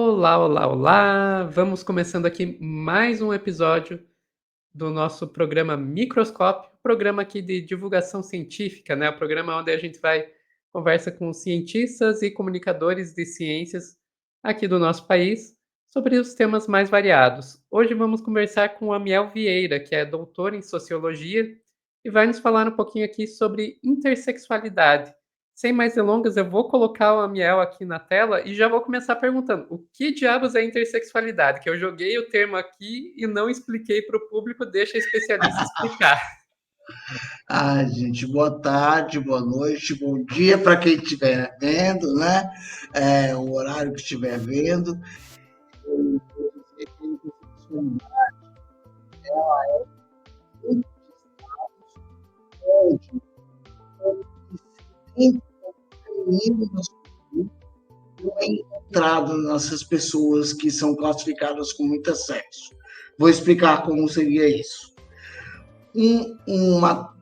Olá, olá, olá! Vamos começando aqui mais um episódio do nosso programa Microscópio, programa aqui de divulgação científica, né? O programa onde a gente vai conversa com cientistas e comunicadores de ciências aqui do nosso país sobre os temas mais variados. Hoje vamos conversar com a Miel Vieira, que é doutora em sociologia e vai nos falar um pouquinho aqui sobre intersexualidade. Sem mais delongas, eu vou colocar o Amiel aqui na tela e já vou começar perguntando: o que diabos é intersexualidade? Que eu joguei o termo aqui e não expliquei para o público, deixa a especialista explicar. Gente, boa tarde, boa noite, bom dia para quem estiver vendo, né? O horário que estiver vendo. Não é encontrado nessas pessoas que são classificadas com intersexo. Vou explicar como seria isso. Uma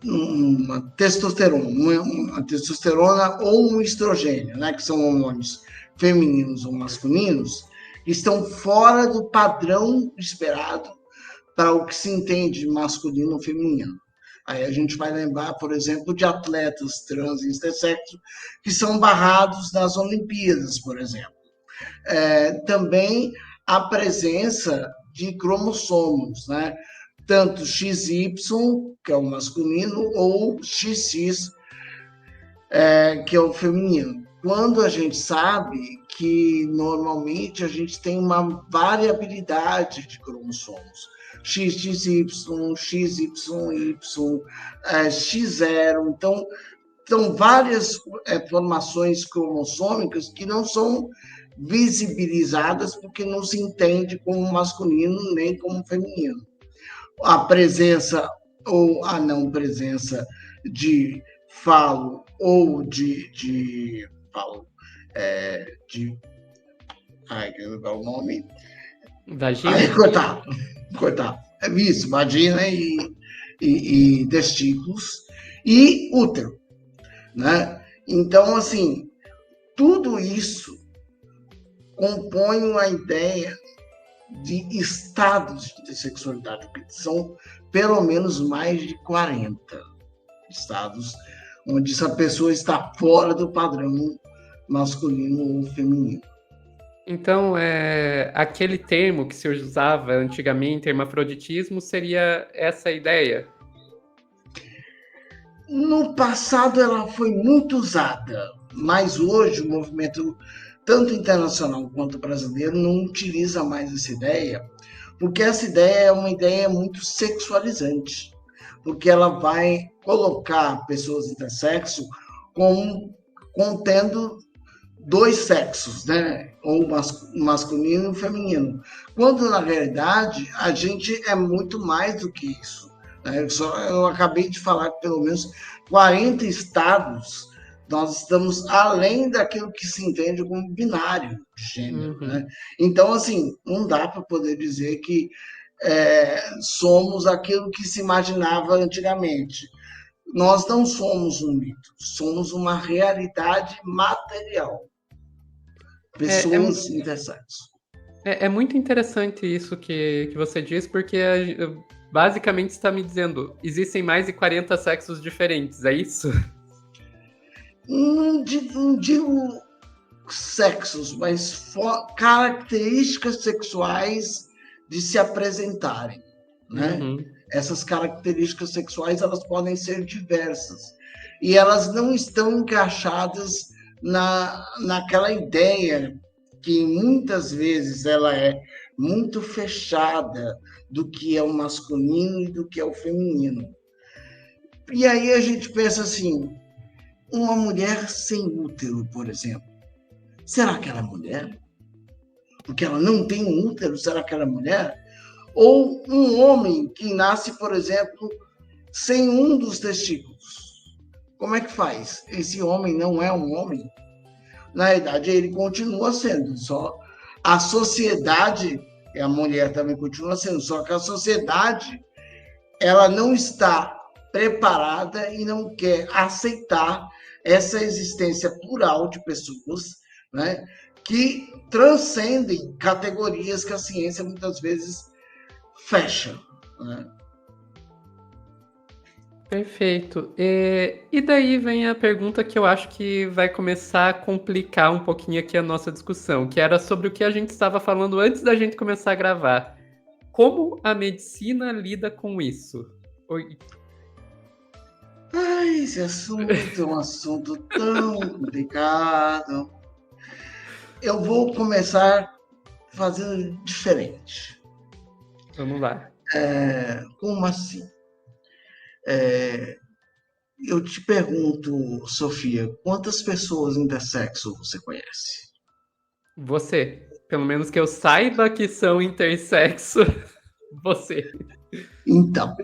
testosterona ou um estrogênio, né, que são hormônios femininos ou masculinos, que estão fora do padrão esperado para o que se entende de masculino ou feminino. Aí a gente vai lembrar, por exemplo, de atletas trans e intersexo que são barrados nas Olimpíadas, por exemplo. Também a presença de cromossomos, né? Tanto XY, que é o masculino, ou XX, que é o feminino. Quando a gente sabe que normalmente a gente tem uma variabilidade de cromossomos. XXY, XYY, X0. Então, são várias formações cromossômicas que não são visibilizadas porque não se entende como masculino nem como feminino. A presença ou a não presença de falo ou de falo, ai, que é o nome? Vagina? Cortar. É isso, vagina e testículos e útero, né? Então, assim, tudo isso compõe uma ideia de estados de sexualidade, são pelo menos mais de 40 estados onde essa pessoa está fora do padrão masculino ou feminino. Então, aquele termo que se usava antigamente, hermafroditismo, seria essa ideia? No passado ela foi muito usada, mas hoje o movimento, tanto internacional quanto brasileiro, não utiliza mais essa ideia, porque essa ideia é uma ideia muito sexualizante, porque ela vai colocar pessoas intersexo como contendo dois sexos, né? Ou masculino e feminino. Quando, na realidade, a gente é muito mais do que isso. Né? Eu acabei de falar que pelo menos 40 estados nós estamos além daquilo que se entende como binário de gênero. Uhum. Né? Então, assim, não dá para poder dizer que somos aquilo que se imaginava antigamente. Nós não somos um mito, somos uma realidade material. É, é, Pessoas intersexo. é muito interessante isso que você diz, porque basicamente está me dizendo, existem mais de 40 sexos diferentes, é isso? Não digo sexos, mas características sexuais de se apresentarem, né? Uhum. Essas características sexuais elas podem ser diversas e elas não estão encaixadas naquela ideia que muitas vezes ela é muito fechada do que é o masculino e do que é o feminino. E aí a gente pensa assim, uma mulher sem útero, por exemplo, será que ela é mulher? Porque ela não tem um útero, será que ela é mulher? Ou um homem que nasce, por exemplo, sem um dos testículos. Como é que faz? Esse homem não é um homem? Na verdade, ele continua sendo, só a sociedade, e a mulher também continua sendo, só que a sociedade ela não está preparada e não quer aceitar essa existência plural de pessoas, né, que transcendem categorias que a ciência muitas vezes fecha, né? Perfeito. E daí vem a pergunta que eu acho que vai começar a complicar um pouquinho aqui a nossa discussão, que era sobre o que a gente estava falando antes da gente começar a gravar. Como a medicina lida com isso? Oi. Ai, esse assunto é um assunto tão complicado. Eu vou começar fazendo diferente. Vamos lá. Como assim? Eu te pergunto, Sofia, quantas pessoas intersexo você conhece? Você. Pelo menos que eu saiba que são intersexo. Você. Então,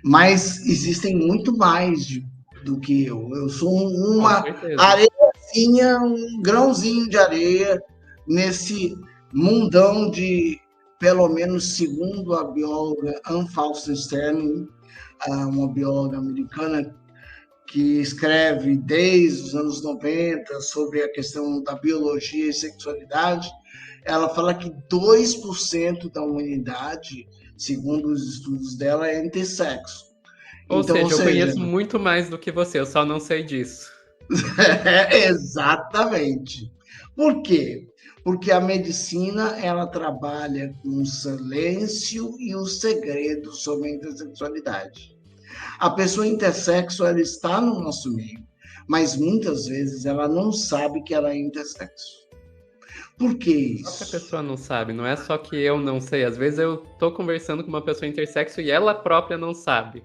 mas existem muito mais do que eu. Eu sou Com uma certeza. areiazinha, um grãozinho de areia nesse mundão de, pelo menos segundo a bióloga Anne Fausto Sterling, uma bióloga americana que escreve desde os anos 90 sobre a questão da biologia e sexualidade, ela fala que 2% da humanidade, segundo os estudos dela, é intersexo. Ou Então, ou seja, eu seja, conheço muito mais do que você, eu só não sei disso. exatamente. Por quê? Porque a medicina ela trabalha com o silêncio e o segredo sobre a intersexualidade. A pessoa intersexo ela está no nosso meio, mas muitas vezes ela não sabe que ela é intersexo. Por que Só que a isso? pessoa não sabe, não é só que eu não sei. Às vezes eu tô conversando com uma pessoa intersexo e ela própria não sabe.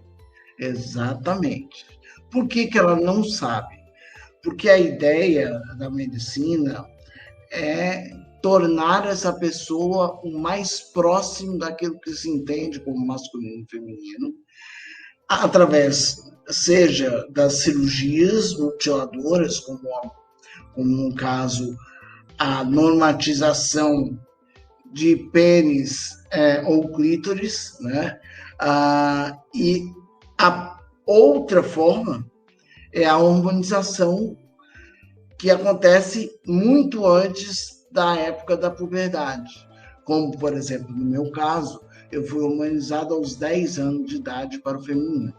Exatamente. Por que, que ela não sabe? Porque a ideia da medicina é tornar essa pessoa o mais próximo daquilo que se entende como masculino e feminino, através, seja das cirurgias mutiladoras, como no caso a normatização de pênis ou clítoris, né? E a outra forma é a hormonização que acontece muito antes da época da puberdade. Como, por exemplo, no meu caso, eu fui hormonizado aos 10 anos de idade para o feminino.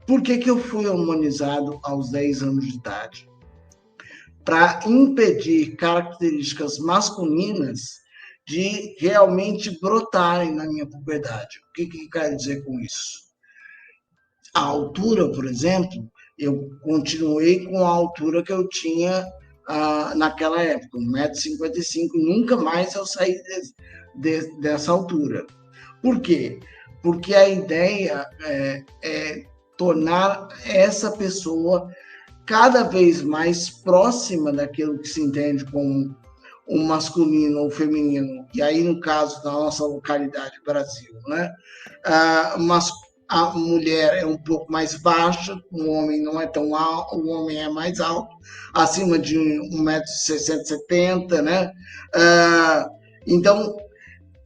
Por que, que eu fui hormonizado aos 10 anos de idade? Para impedir características masculinas de realmente brotarem na minha puberdade. O que, que quer dizer com isso? A altura, por exemplo, eu continuei com a altura que eu tinha naquela época, 1,55 m, nunca mais eu saí dessa altura. Por quê? Porque a ideia é tornar essa pessoa cada vez mais próxima daquilo que se entende como o masculino ou feminino, e aí no caso da nossa localidade Brasil, né? Mas a mulher é um pouco mais baixa, o homem não é tão alto, o homem é mais alto, acima de 1,60 m, 70, né? Então,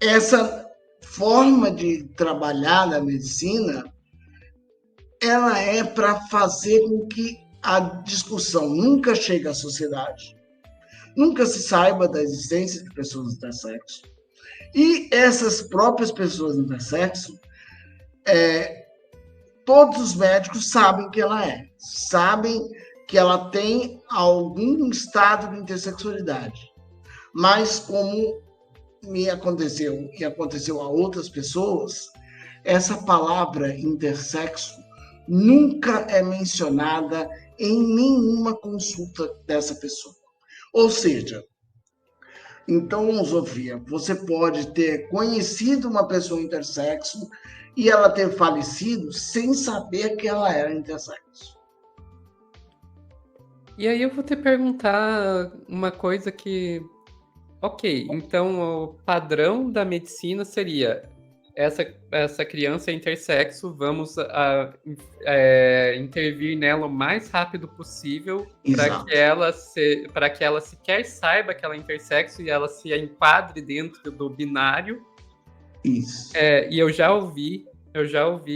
essa forma de trabalhar na medicina, ela é para fazer com que a discussão nunca chegue à sociedade, nunca se saiba da existência de pessoas intersexo. E essas próprias pessoas intersexo, todos os médicos sabem que ela é, sabem que ela tem algum estado de intersexualidade. Mas como me aconteceu e aconteceu a outras pessoas, essa palavra intersexo nunca é mencionada em nenhuma consulta dessa pessoa. Ou seja, então, Sofia, você pode ter conhecido uma pessoa intersexo e ela ter falecido sem saber que ela era intersexo. E aí eu vou te perguntar uma coisa que. Ok, então o padrão da medicina seria essa criança é intersexo, vamos intervir nela o mais rápido possível Exato. para que ela sequer saiba que ela é intersexo e ela se enquadre dentro do binário. Isso. E eu já ouvi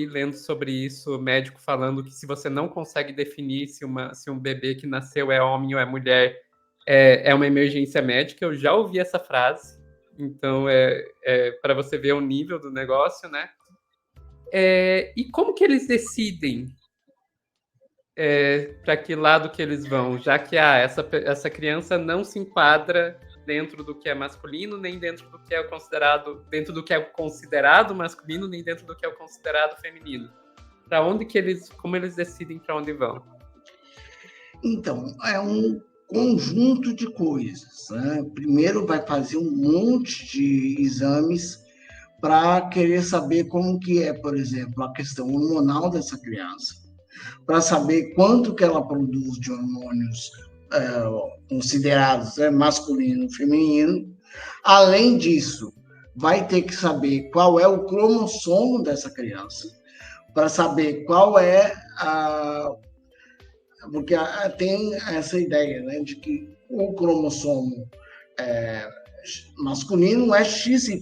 lendo sobre isso, médico falando que se você não consegue definir se um bebê que nasceu é homem ou é mulher, é uma emergência médica, eu já ouvi essa frase, então para você ver o nível do negócio, né? E como que eles decidem para que lado que eles vão, já que essa criança não se enquadra dentro do que é masculino, nem dentro do que é considerado masculino, nem dentro do que é considerado feminino. Como eles decidem para onde vão? Então, é um conjunto de coisas, né? Primeiro vai fazer um monte de exames para querer saber como que é, por exemplo, a questão hormonal dessa criança, para saber quanto que ela produz de hormônios considerados masculino e feminino. Além disso, vai ter que saber qual é o cromossomo dessa criança, para saber qual é a... Porque tem essa ideia, né, de que o cromossomo masculino é XY,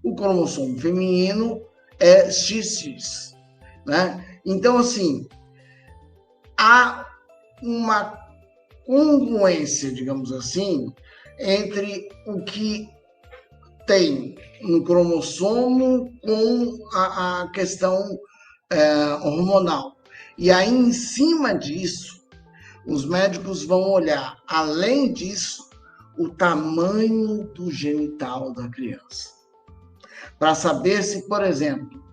o cromossomo feminino é XX, né? Então, assim, há uma congruência, digamos assim, entre o que tem no cromossomo com a questão hormonal. E aí, em cima disso, os médicos vão olhar, além disso, o tamanho do genital da criança. Para saber se, por exemplo,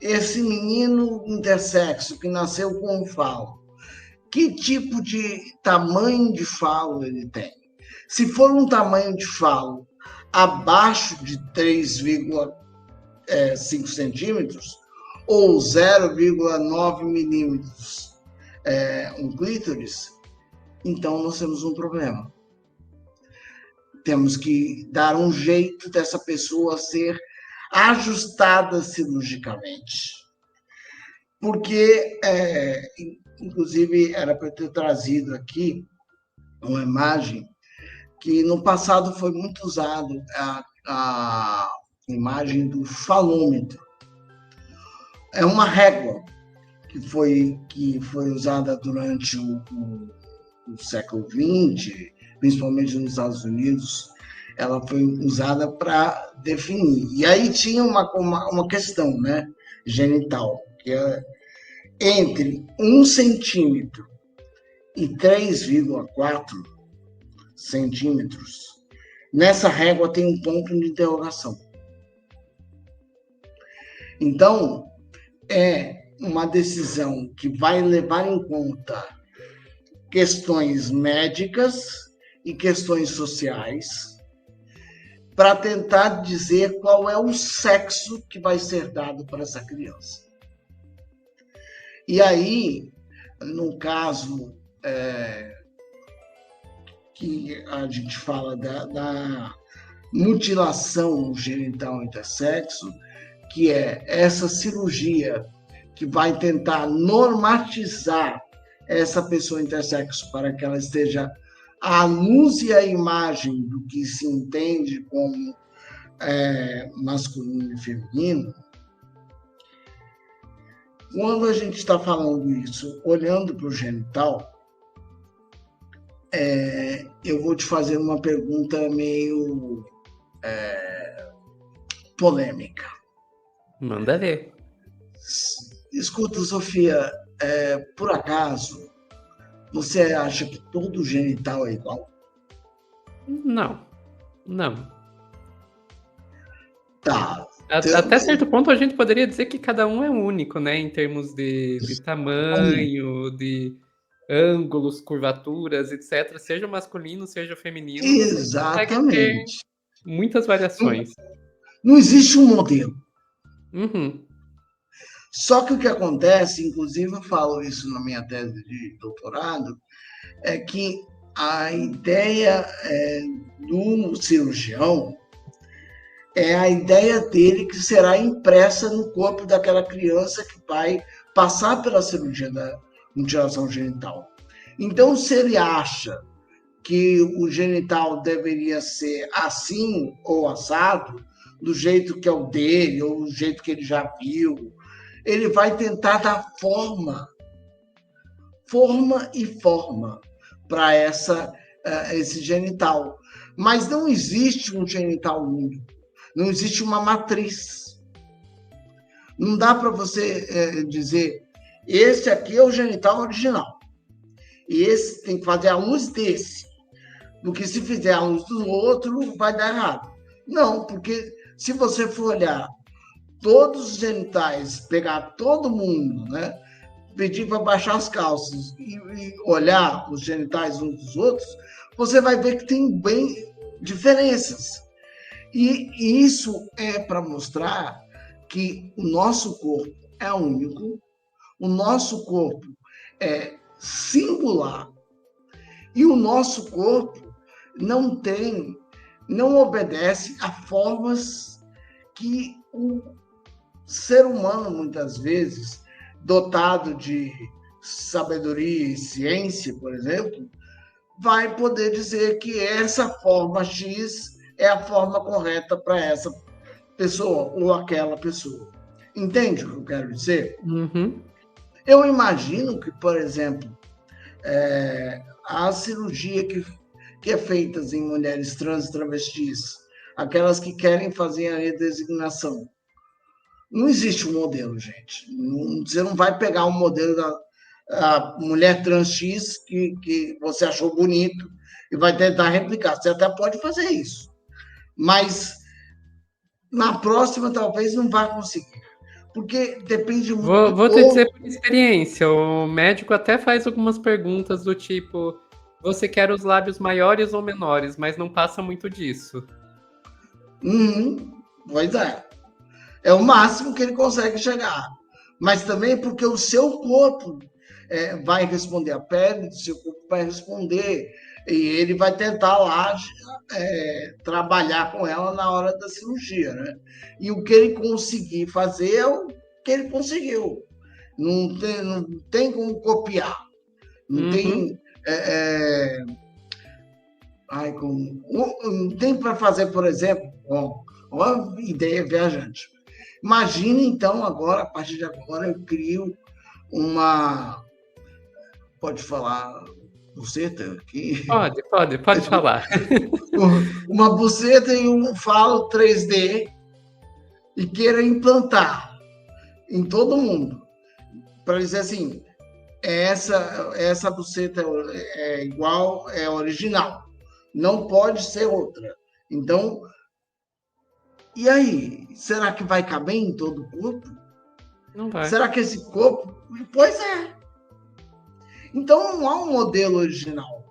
esse menino intersexo que nasceu com um falo, que tipo de tamanho de falo ele tem? Se for um tamanho de falo abaixo de 3,5 centímetros ou 0,9 milímetros um clítoris, então nós temos um problema. Temos que dar um jeito dessa pessoa ser ajustada cirurgicamente. Porque, inclusive, era para ter trazido aqui uma imagem que no passado foi muito usado, a imagem do falômetro. É uma régua que foi usada durante o século XX, principalmente nos Estados Unidos. Ela foi usada para definir. E aí tinha uma questão, né, genital, que é entre 1 centímetro e 3,4 centímetros. Nessa régua tem um ponto de interrogação. Então, é uma decisão que vai levar em conta questões médicas e questões sociais para tentar dizer qual é o sexo que vai ser dado para essa criança. E aí, no caso que a gente fala da mutilação genital intersexo, que é essa cirurgia que vai tentar normatizar essa pessoa intersexo para que ela esteja à luz e à imagem do que se entende como masculino e feminino. Quando a gente está falando isso, olhando para o genital, eu vou te fazer uma pergunta meio polêmica. Manda ver. Escuta, Sofia, por acaso, você acha que todo genital é igual? Não. Tá. Até certo ponto a gente poderia dizer que cada um é único, né? Em termos de tamanho, de ângulos, curvaturas, etc. Seja masculino, seja feminino, você consegue ter Exatamente. muitas variações. Não existe um modelo. Uhum. Só que o que acontece, inclusive eu falo isso na minha tese de doutorado, é que a ideia do cirurgião é a ideia dele que será impressa no corpo daquela criança que vai passar pela cirurgia da mutilação genital. Então, se ele acha que o genital deveria ser assim ou assado, do jeito que é o dele, ou do jeito que ele já viu, ele vai tentar dar forma para essa esse genital. Mas não existe um genital único, não existe uma matriz. Não dá para você dizer, esse aqui é o genital original, e esse tem que fazer a luz desse, porque se fizer a luz do outro, vai dar errado. Não, porque se você for olhar todos os genitais, pegar todo mundo, né? Pedir para baixar as calças e olhar os genitais uns dos outros, você vai ver que tem bem diferenças. E isso é para mostrar que o nosso corpo é único, o nosso corpo é singular e o nosso corpo não obedece a formas que o ser humano, muitas vezes, dotado de sabedoria e ciência, por exemplo, vai poder dizer que essa forma X é a forma correta para essa pessoa ou aquela pessoa. Entende o que eu quero dizer? Uhum. Eu imagino que, por exemplo, a cirurgia que é feita em mulheres trans e travestis, aquelas que querem fazer a redesignação, não existe um modelo, gente. Você não vai pegar um modelo da mulher trans X que você achou bonito e vai tentar replicar. Você até pode fazer isso, mas na próxima talvez não vá conseguir, porque depende muito do Vou te corpo. dizer por experiência, o médico até faz algumas perguntas do tipo, você quer os lábios maiores ou menores, mas não passa muito disso. Pois é. É o máximo que ele consegue chegar. Mas também porque o seu corpo vai responder, a pele do seu corpo vai responder, e ele vai tentar lá trabalhar com ela na hora da cirurgia, né? E o que ele conseguir fazer é o que ele conseguiu. Não tem como copiar. Não tem. Não tem para fazer, por exemplo, uma ideia viajante. Imagine, então, agora, a partir de agora, eu crio uma. Pode falar buceta aqui? Pode falar. Uma buceta e um falo 3D e queira implantar em todo mundo. Para dizer assim, essa buceta é igual, é original. Não pode ser outra. Então, e aí? Será que vai caber em todo o corpo? Não vai. Será que esse corpo... Pois é. Então, não há um modelo original,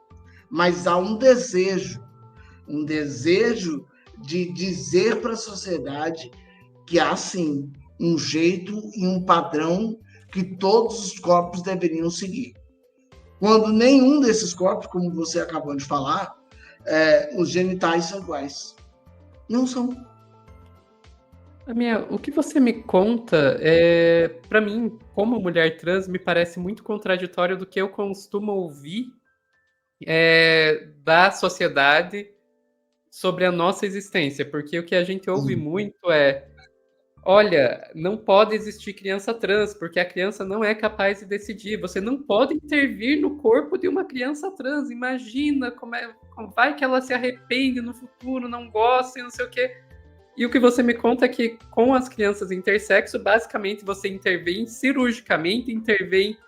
mas há um desejo de dizer para a sociedade que há, sim, um jeito e um padrão que todos os corpos deveriam seguir. Quando nenhum desses corpos, como você acabou de falar, os genitais são iguais. Não são. O que você me conta, para mim, como mulher trans, me parece muito contraditório do que eu costumo ouvir da sociedade sobre a nossa existência, porque o que a gente ouve muito é: olha, não pode existir criança trans, porque a criança não é capaz de decidir. Você não pode intervir no corpo de uma criança trans. Imagina como vai que ela se arrepende no futuro, não gosta e não sei o quê. E o que você me conta é que com as crianças intersexo, basicamente você intervém cirurgicamente, intervém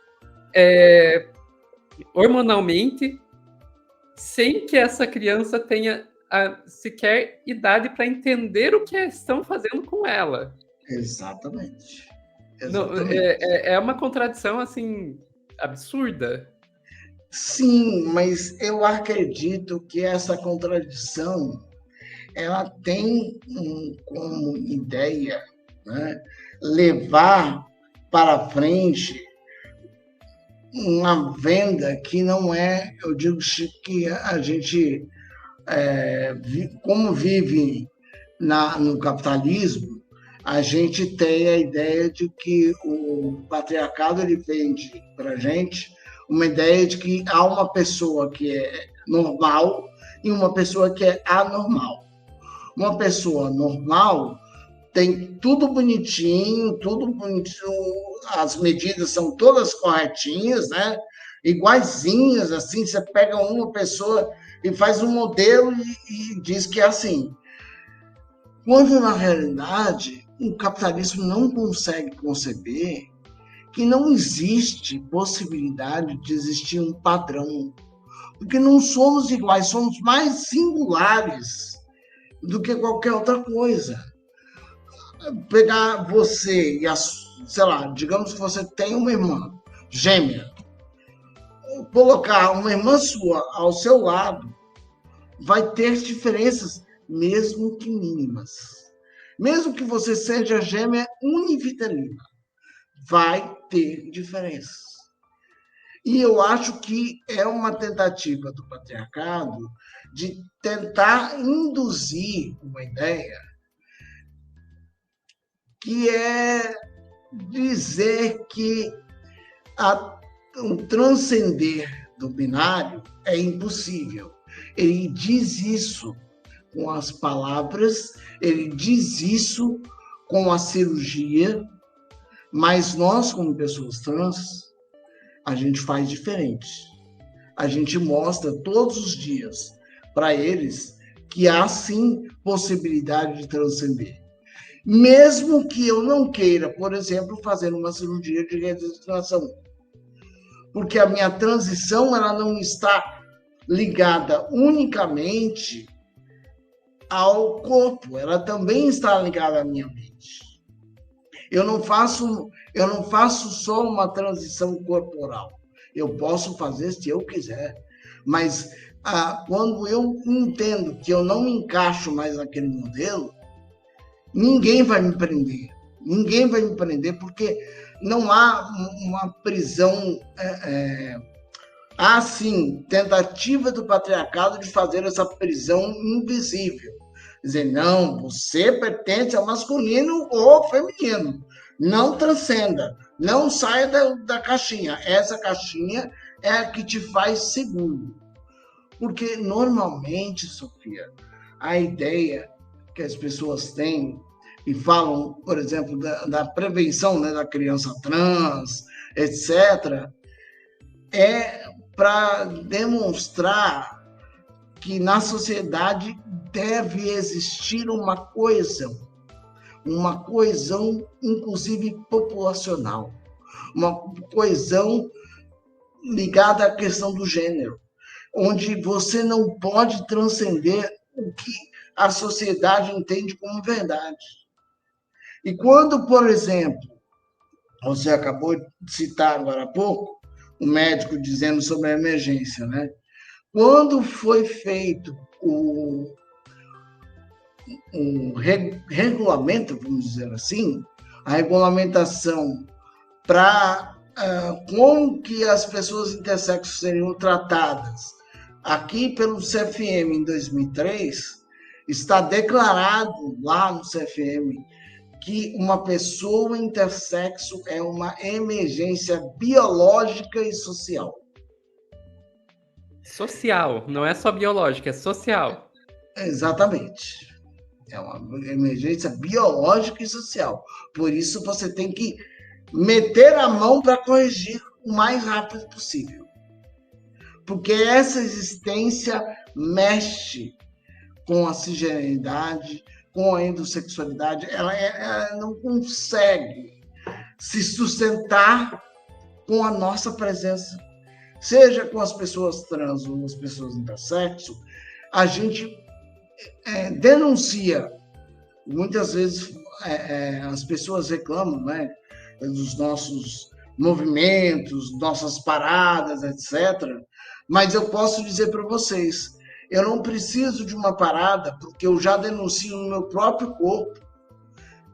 hormonalmente, sem que essa criança tenha sequer idade para entender o que estão fazendo com ela. Exatamente. Não, é uma contradição, assim, absurda. Sim, mas eu acredito que essa contradição ela tem como ideia, né, levar para frente uma venda que não é, eu digo que a gente, como vive no capitalismo, a gente tem a ideia de que o patriarcado ele vende para a gente uma ideia de que há uma pessoa que é normal e uma pessoa que é anormal. Uma pessoa normal tem tudo bonitinho, as medidas são todas corretinhas, né? Iguaizinhas, assim, você pega uma pessoa e faz um modelo e diz que é assim. Quando, na realidade, o capitalismo não consegue conceber que não existe possibilidade de existir um padrão, porque não somos iguais, somos mais singulares do que qualquer outra coisa. Pegar você e sei lá, digamos que você tem uma irmã gêmea, colocar uma irmã sua ao seu lado vai ter diferenças, mesmo que mínimas. Mesmo que você seja gêmea univitelina, vai ter diferenças. E eu acho que é uma tentativa do patriarcado de tentar induzir uma ideia que é dizer que o transcender do binário é impossível. Ele diz isso com as palavras, ele diz isso com a cirurgia, mas nós, como pessoas trans, a gente faz diferente. A gente mostra todos os dias para eles que há sim possibilidade de transcender. Mesmo que eu não queira, por exemplo, fazer uma cirurgia de redesignação, porque a minha transição ela não está ligada unicamente ao corpo, ela também está ligada à minha mente. Eu não faço só uma transição corporal. Eu posso fazer se eu quiser, mas quando eu entendo que eu não me encaixo mais naquele modelo, ninguém vai me prender. Ninguém vai me prender porque não há uma prisão. Há sim tentativa do patriarcado de fazer essa prisão invisível. Dizer, não, você pertence ao masculino ou feminino. Não transcenda, não saia da caixinha. Essa caixinha é a que te faz seguro. Porque, normalmente, Sofia, a ideia que as pessoas têm e falam, por exemplo, da prevenção, né, da criança trans, etc., é para demonstrar que na sociedade deve existir uma coesão, inclusive populacional, uma coesão ligada à questão do gênero, onde você não pode transcender o que a sociedade entende como verdade. E quando, por exemplo, você acabou de citar agora há pouco, o médico dizendo sobre a emergência, né? Quando foi feito o regulamento, vamos dizer assim, a regulamentação para como que as pessoas intersexos seriam tratadas aqui pelo CFM em 2003, está declarado lá no CFM que uma pessoa intersexo é uma emergência biológica e social. Social, não é só biológica, é social. Exatamente. É uma emergência biológica e social. Por isso você tem que meter a mão para corrigir o mais rápido possível. Porque essa existência mexe com a cisgeneridade, com a endossexualidade, ela não consegue se sustentar com a nossa presença, seja com as pessoas trans ou as pessoas intersexo, a gente denuncia. Muitas vezes as pessoas reclamam, né, dos nossos movimentos, nossas paradas, etc. Mas eu posso dizer para vocês, eu não preciso de uma parada, porque eu já denuncio no meu próprio corpo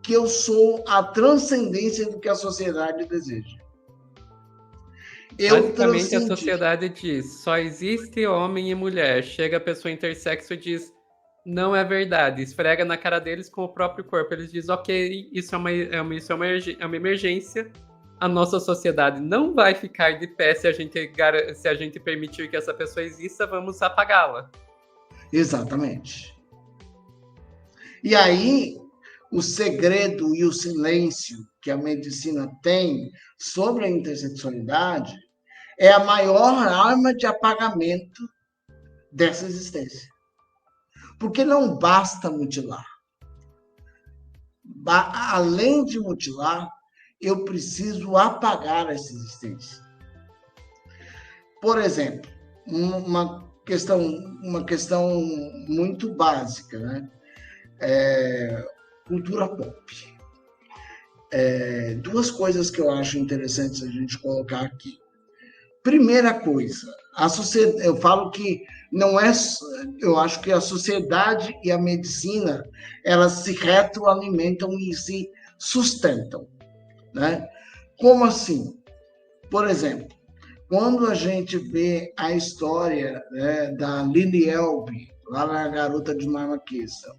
que eu sou a transcendência do que a sociedade deseja. Basicamente, a sociedade diz, só existe homem e mulher. Chega a pessoa intersexo e diz, não é verdade. Esfrega na cara deles com o próprio corpo. Eles dizem, ok, isso é uma emergência. A nossa sociedade não vai ficar de pé se a gente permitir que essa pessoa exista, vamos apagá-la. Exatamente. E aí, o segredo e o silêncio que a medicina tem sobre a intersexualidade é a maior arma de apagamento dessa existência. Porque não basta mutilar. Além de mutilar, eu preciso apagar essa existência. Por exemplo, uma questão muito básica, né? Cultura pop. Duas coisas que eu acho interessantes a gente colocar aqui. Primeira coisa, eu falo que não é, eu acho que a sociedade e a medicina, elas se retroalimentam e se sustentam, né? Como assim? Por exemplo, quando a gente vê a história, né, da Lily Elbe, lá na Garota Dinamarquesa,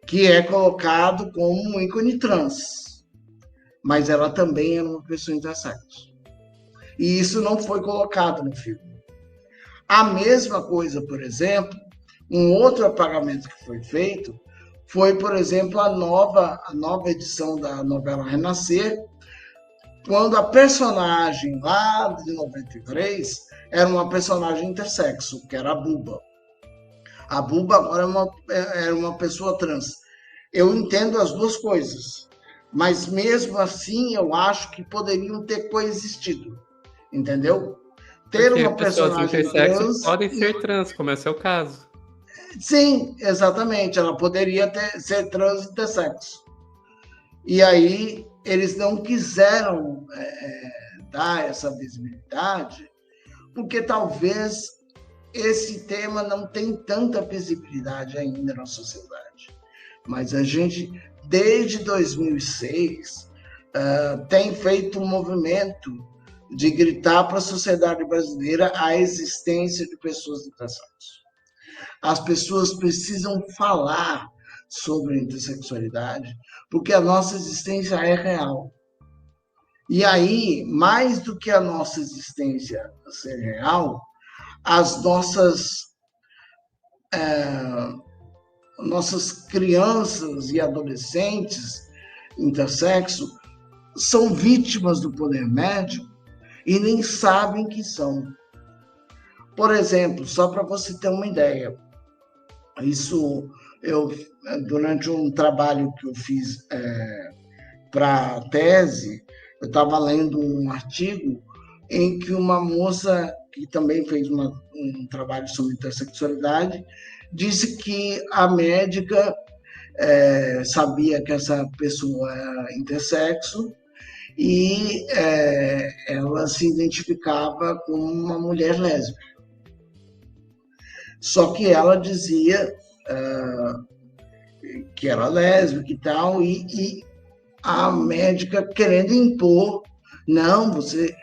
que é colocado como um ícone trans, mas ela também era uma pessoa intersexo. E isso não foi colocado no filme. A mesma coisa, por exemplo, um outro apagamento que foi feito foi, por exemplo, a nova edição da novela Renascer, quando a personagem lá de 93 era uma personagem intersexo, que era a Buba. A Buba agora é uma pessoa trans. Eu entendo as duas coisas, mas mesmo assim eu acho que poderiam ter coexistido. Entendeu? Ter Porque uma pessoas personagem intersexos trans. podem ser trans, como é o seu caso. Sim, exatamente. Ela poderia ser trans intersexo. E aí eles não quiseram dar essa visibilidade, porque talvez esse tema não tem tanta visibilidade ainda na sociedade. Mas a gente, desde 2006, tem feito um movimento de gritar para a sociedade brasileira a existência de pessoas intersexuais. As pessoas precisam falar sobre a intersexualidade, porque a nossa existência é real. E aí, mais do que a nossa existência ser real, as nossas crianças e adolescentes intersexo são vítimas do poder médico e nem sabem que são. Por exemplo, só para você ter uma ideia, durante um trabalho que eu fiz para a tese, eu estava lendo um artigo em que uma moça que também fez um trabalho sobre intersexualidade disse que a médica sabia que essa pessoa era intersexo e ela se identificava como uma mulher lésbica. Só que ela dizia que era lésbica e tal, e a médica querendo impor, não, você,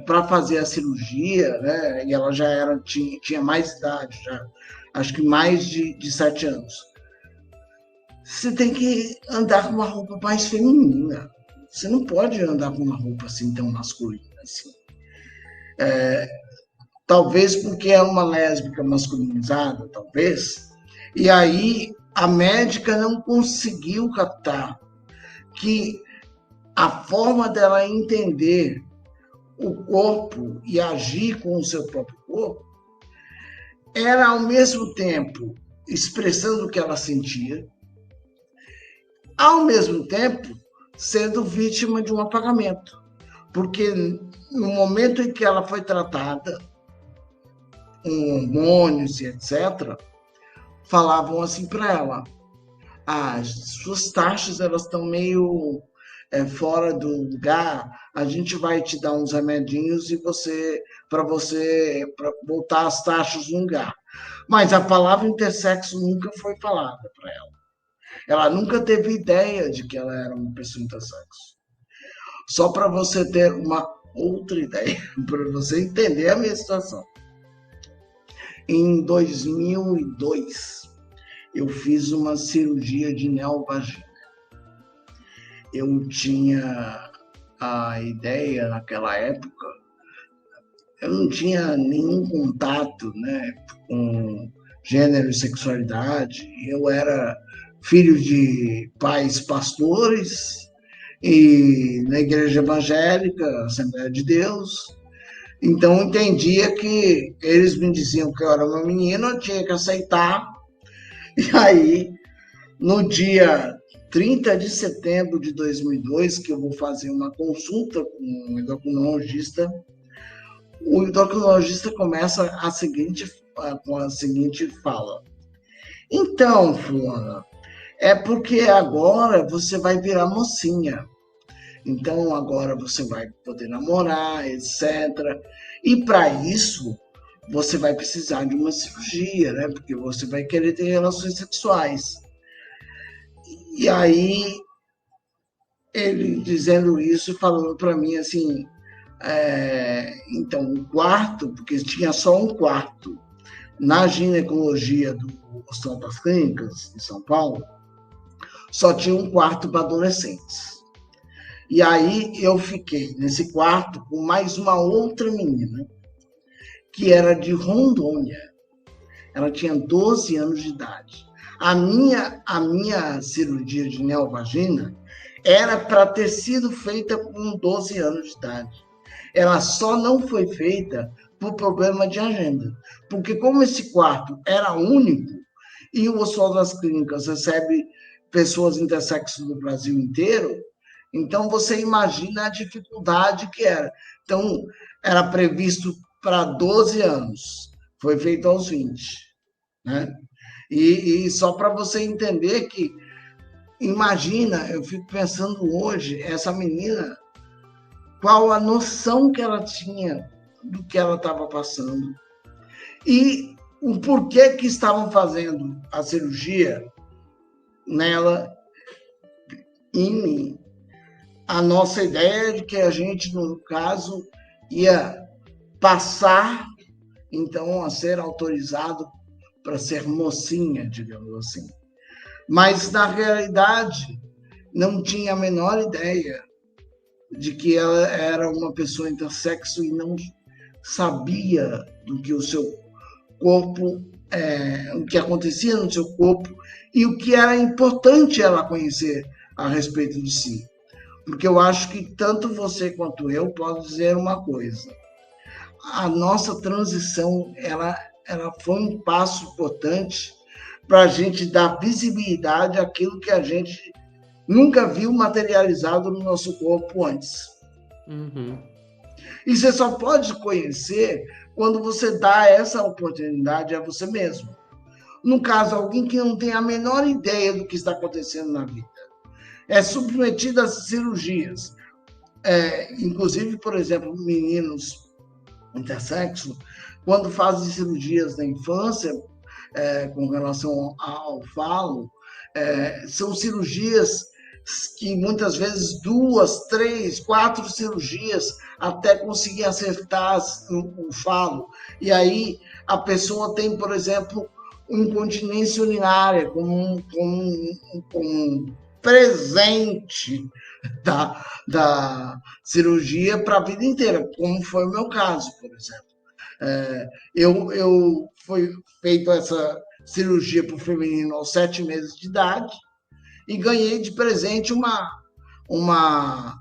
para fazer a cirurgia, né, e ela já tinha mais idade, já, acho que mais de 7 anos, você tem que andar com uma roupa mais feminina. Você não pode andar com uma roupa assim tão masculina assim. Talvez porque é uma lésbica masculinizada, talvez. E aí a médica não conseguiu captar que a forma dela entender o corpo e agir com o seu próprio corpo era, ao mesmo tempo, expressando o que ela sentia, ao mesmo tempo, sendo vítima de um apagamento. Porque no momento em que ela foi tratada, com hormônios e etc., falavam assim para ela: as suas taxas elas estão meio fora do lugar, a gente vai te dar uns remedinhos e para voltar as taxas no lugar. Mas a palavra intersexo nunca foi falada para ela. Ela nunca teve ideia de que ela era uma pessoa intersexo. Só para você ter uma outra ideia, para você entender a minha situação. Em 2002, eu fiz uma cirurgia de neovagina. Eu tinha a ideia naquela época, eu não tinha nenhum contato, né, com gênero e sexualidade. Eu era filho de pais pastores e na igreja evangélica, Assembleia de Deus, Então, entendia que eles me diziam que eu era uma menina, eu tinha que aceitar. E aí, no dia 30 de setembro de 2002, que eu vou fazer uma consulta com um endocrinologista, o endocrinologista começa com a seguinte fala. Então, fulana, é porque agora você vai virar mocinha. Então, agora você vai poder namorar, etc. E para isso, você vai precisar de uma cirurgia, né? Porque você vai querer ter relações sexuais. E aí, ele dizendo isso, falando para mim assim, então, um quarto, porque tinha só um quarto na ginecologia do Hospital das Clínicas, em São Paulo, só tinha um quarto para adolescentes. E aí eu fiquei nesse quarto com mais uma outra menina, que era de Rondônia. Ela tinha 12 anos de idade. A minha cirurgia de neovagina era para ter sido feita com 12 anos de idade. Ela só não foi feita por problema de agenda. Porque como esse quarto era único, e o Hospital das Clínicas recebe pessoas intersexo do Brasil inteiro, então você imagina a dificuldade que era. Então, era previsto para 12 anos, foi feito aos 20. Né? E só para você entender que, imagina, eu fico pensando hoje, essa menina, qual a noção que ela tinha do que ela estava passando e o porquê que estavam fazendo a cirurgia nela, em mim. A nossa ideia é de que a gente, no caso, ia passar, então, a ser autorizado para ser mocinha, digamos assim. Mas, na realidade, não tinha a menor ideia de que ela era uma pessoa intersexo e não sabia do que o seu corpo, o que acontecia no seu corpo e o que era importante ela conhecer a respeito de si. Porque eu acho que tanto você quanto eu podem dizer uma coisa. A nossa transição, ela foi um passo importante para a gente dar visibilidade àquilo que a gente nunca viu materializado no nosso corpo antes. Uhum. E você só pode conhecer quando você dá essa oportunidade a você mesmo. No caso, alguém que não tem a menor ideia do que está acontecendo na vida, é submetido a cirurgias. Inclusive, por exemplo, meninos intersexo, quando fazem cirurgias na infância, com relação ao falo, são cirurgias que muitas vezes 2, 3, 4 cirurgias até conseguir acertar o falo. E aí a pessoa tem, por exemplo, incontinência urinária como um presente da cirurgia para a vida inteira, como foi o meu caso, por exemplo. Eu fui feito essa cirurgia para o feminino aos 7 meses de idade e ganhei de presente uma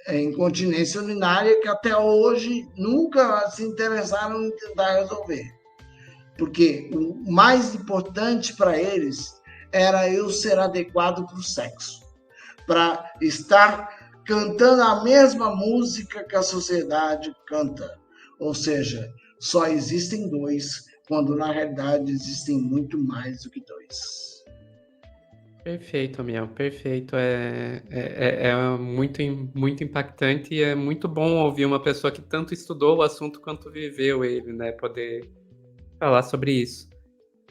incontinência urinária que até hoje nunca se interessaram em tentar resolver. Porque o mais importante para eles era eu ser adequado para o sexo, para estar cantando a mesma música que a sociedade canta. Ou seja, só existem dois, quando na realidade existem muito mais do que dois. Perfeito, Miel, perfeito. É muito, muito impactante e é muito bom ouvir uma pessoa que tanto estudou o assunto quanto viveu ele, né? Poder falar sobre isso.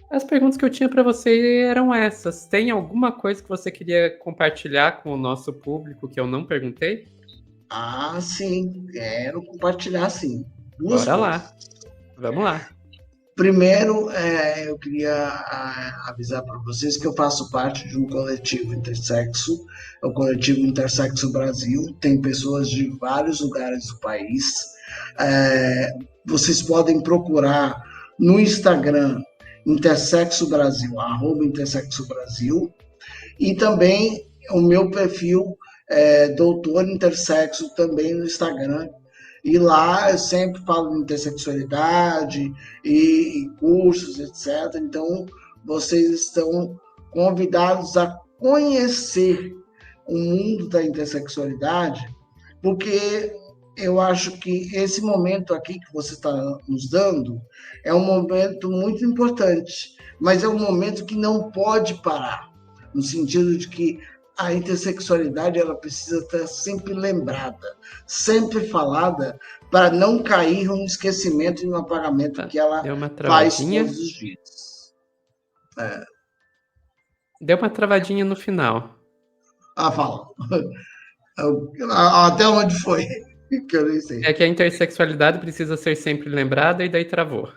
As perguntas que eu tinha para você eram essas. Tem alguma coisa que você queria compartilhar com o nosso público que eu não perguntei? Ah, sim, quero compartilhar sim. Duas Bora coisas. lá, vamos lá. Primeiro, eu queria avisar para vocês que eu faço parte de um coletivo intersexo, é o Coletivo Intersexo Brasil, tem pessoas de vários lugares do país. Vocês podem procurar no Instagram Intersexo Brasil, @Intersexo Brasil, e também o meu perfil Doutor Intersexo também no Instagram. E lá eu sempre falo de intersexualidade e cursos, etc. Então, vocês estão convidados a conhecer o mundo da intersexualidade, porque eu acho que esse momento aqui que você está nos dando é um momento muito importante, mas é um momento que não pode parar, no sentido de que a intersexualidade ela precisa estar sempre lembrada, sempre falada, para não cair no esquecimento e no apagamento Tá, que ela deu uma faz travadinha. todos os dias. Deu uma travadinha no final. Fala. Até onde foi? Que eu nem sei. É que a intersexualidade precisa ser sempre lembrada e daí travou.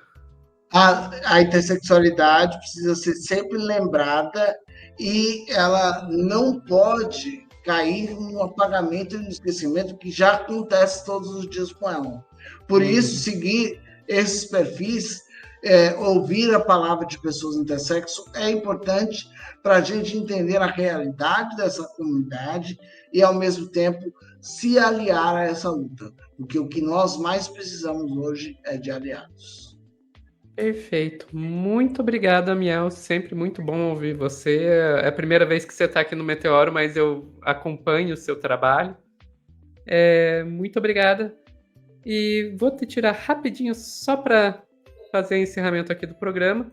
A intersexualidade precisa ser sempre lembrada e ela não pode cair no apagamento e no esquecimento que já acontece todos os dias com ela. Por isso, seguir esses perfis, ouvir a palavra de pessoas intersexo é importante para a gente entender a realidade dessa comunidade e, ao mesmo tempo, se aliar a essa luta. Porque o que nós mais precisamos hoje é de aliados. Perfeito. Muito obrigado, Amiel. Sempre muito bom ouvir você. É a primeira vez que você está aqui no Meteoro, mas eu acompanho o seu trabalho. Muito obrigada. E vou te tirar rapidinho só para fazer o encerramento aqui do programa.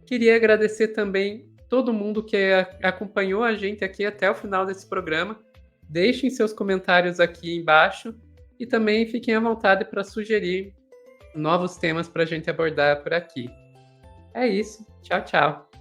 Queria agradecer também todo mundo que acompanhou a gente aqui até o final desse programa. Deixem seus comentários aqui embaixo e também fiquem à vontade para sugerir novos temas para a gente abordar por aqui. É isso. Tchau, tchau.